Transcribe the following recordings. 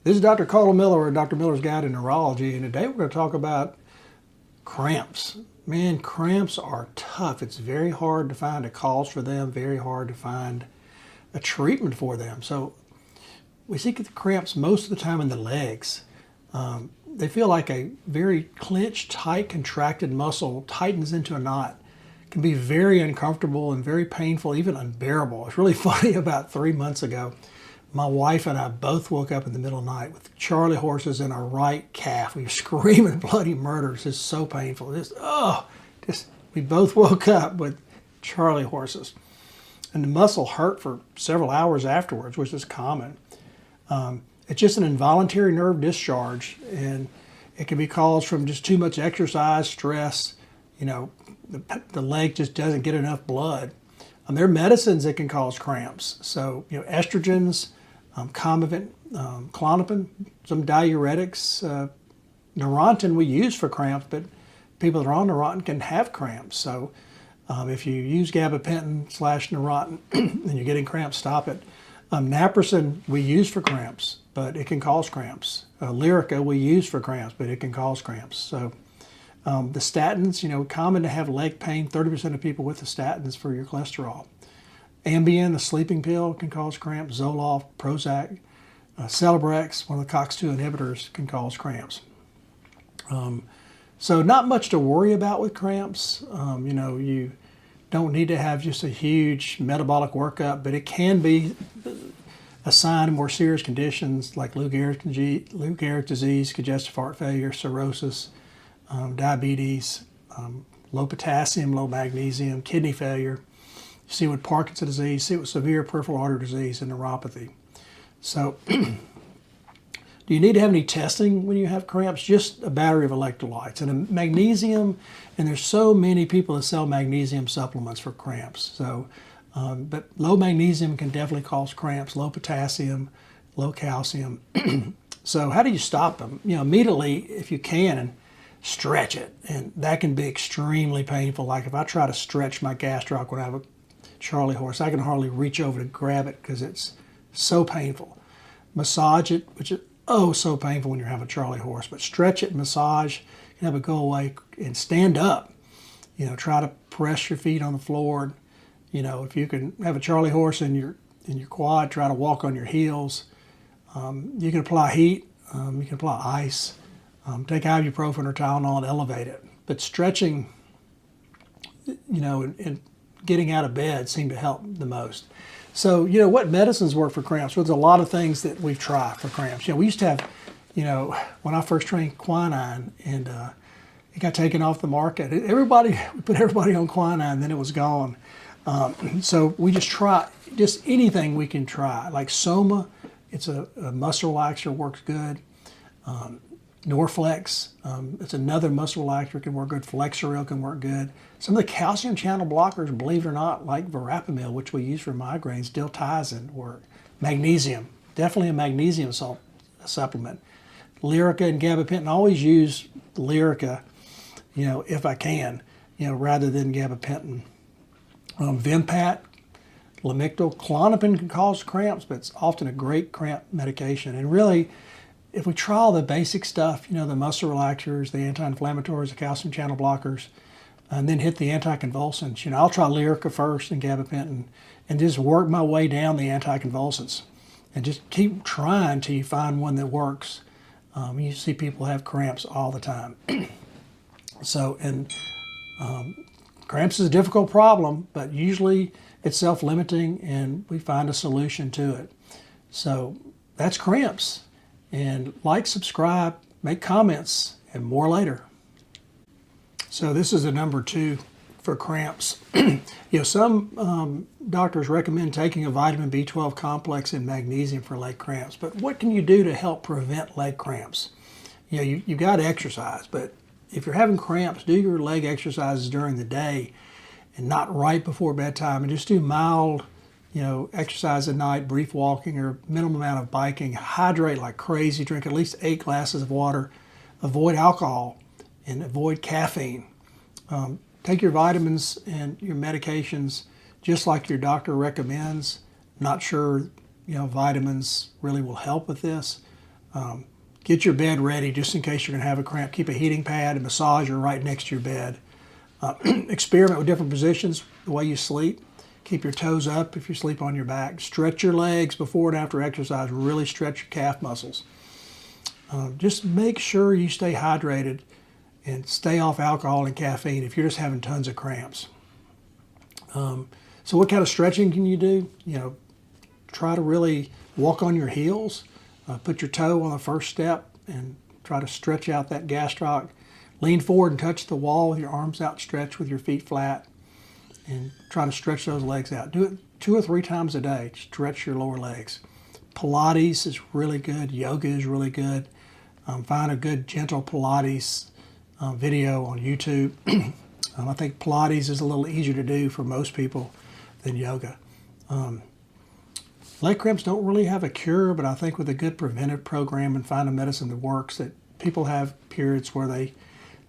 This is Dr. Caudill Miller, or Dr. Miller's Guide to Neurology, and today we're going to talk about cramps. Man, cramps are tough. It's very hard to find a cause for them, very hard to find a treatment for them. So we see the cramps most of the time in the legs. They feel like a very clenched, tight, contracted muscle tightens into a knot. It can be very uncomfortable and very painful, even unbearable. It's really funny. About 3 months ago, my wife and I both woke up in the middle of the night with Charlie horses in our right calf. We were screaming bloody murder. It's just so painful. We both woke up with Charlie horses. And the muscle hurt for several hours afterwards, which is common. It's just an involuntary nerve discharge, and it can be caused from just too much exercise, stress. The leg just doesn't get enough blood. There are medicines that can cause cramps. So, estrogens, Comivant, Klonopin, some diuretics, Neurontin we use for cramps, but people that are on Neurontin can have cramps. So if you use gabapentin / Neurontin and you're getting cramps, stop it. Naproxen we use for cramps, but it can cause cramps. Lyrica we use for cramps, but it can cause cramps. So the statins, common to have leg pain. 30% of people with the statins for your cholesterol. Ambien, the sleeping pill, can cause cramps. Zoloft, Prozac, Celebrex, one of the COX-2 inhibitors, can cause cramps. So not much to worry about with cramps. You don't need to have just a huge metabolic workup, but it can be a sign of more serious conditions like Lou Gehrig's disease, congestive heart failure, cirrhosis, diabetes, low potassium, low magnesium, kidney failure. You see it with Parkinson's disease, see it with severe peripheral artery disease and neuropathy. So do you need to have any testing when you have cramps? Just a battery of electrolytes and a magnesium, and there's so many people that sell magnesium supplements for cramps. So, but low magnesium can definitely cause cramps, low potassium, low calcium. So how do you stop them? Immediately, if you can, stretch it, and that can be extremely painful. Like if I try to stretch my gastroc when I have a Charlie horse, I can hardly reach over to grab it because it's so painful. Massage it, which is so painful when you're having a Charlie horse, but stretch it, massage, and have it go away, and stand up. Try to press your feet on the floor. If you can have a Charlie horse in your quad, try to walk on your heels. You can apply heat, you can apply ice. Take ibuprofen or Tylenol and elevate it. But stretching, and getting out of bed seem to help the most. So, what medicines work for cramps? Well, there's a lot of things that we've tried for cramps. We used to have, when I first trained, quinine, and it got taken off the market. We put everybody on quinine, then it was gone. So we just try just anything we can try. Like Soma, it's a muscle relaxer, works good. Norflex, it's another muscle relaxer, can work good. Flexeril can work good. Some of the calcium channel blockers, believe it or not, like verapamil, which we use for migraines, diltiazem work. Magnesium, definitely a magnesium supplement. Lyrica and gabapentin, always use Lyrica, if I can, rather than gabapentin. Vimpat, Lamictal, Klonopin can cause cramps, but it's often a great cramp medication. And really, if we try all the basic stuff, the muscle relaxers, the anti-inflammatories, the calcium channel blockers, and then hit the anticonvulsants, I'll try Lyrica first and gabapentin and just work my way down the anticonvulsants and just keep trying till you find one that works. You see people have cramps all the time. Cramps is a difficult problem, but usually it's self-limiting and we find a solution to it. So that's cramps. And like, subscribe, make comments, and more later. So this is a number 2 for cramps. Some doctors recommend taking a vitamin B12 complex and magnesium for leg cramps. But what can you do to help prevent leg cramps? You got to exercise, but if you're having cramps, do your leg exercises during the day and not right before bedtime, and just do mild exercise at night, brief walking or minimum amount of biking. Hydrate like crazy, drink at least 8 glasses of water, avoid alcohol and avoid caffeine. Take your vitamins and your medications just like your doctor recommends. Not sure, vitamins really will help with this. Get your bed ready just in case you're going to have a cramp. Keep a heating pad and massager right next to your bed. Experiment with different positions, the way you sleep. Keep your toes up if you sleep on your back. Stretch your legs before and after exercise. Really stretch your calf muscles. Just make sure you stay hydrated and stay off alcohol and caffeine if you're just having tons of cramps. So what kind of stretching can you do? Try to really walk on your heels. Put your toe on the first step and try to stretch out that gastroc. Lean forward and touch the wall with your arms outstretched with your feet flat, and try to stretch those legs out. Do it 2 or 3 times a day. Stretch your lower legs. Pilates is really good. Yoga is really good. Find a good gentle Pilates video on YouTube. I think Pilates is a little easier to do for most people than yoga. Leg cramps don't really have a cure, but I think with a good preventive program and find a medicine that works, that people have periods where they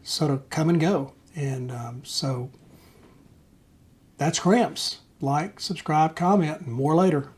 sort of come and go. And so that's cramps. Like, subscribe, comment, and more later.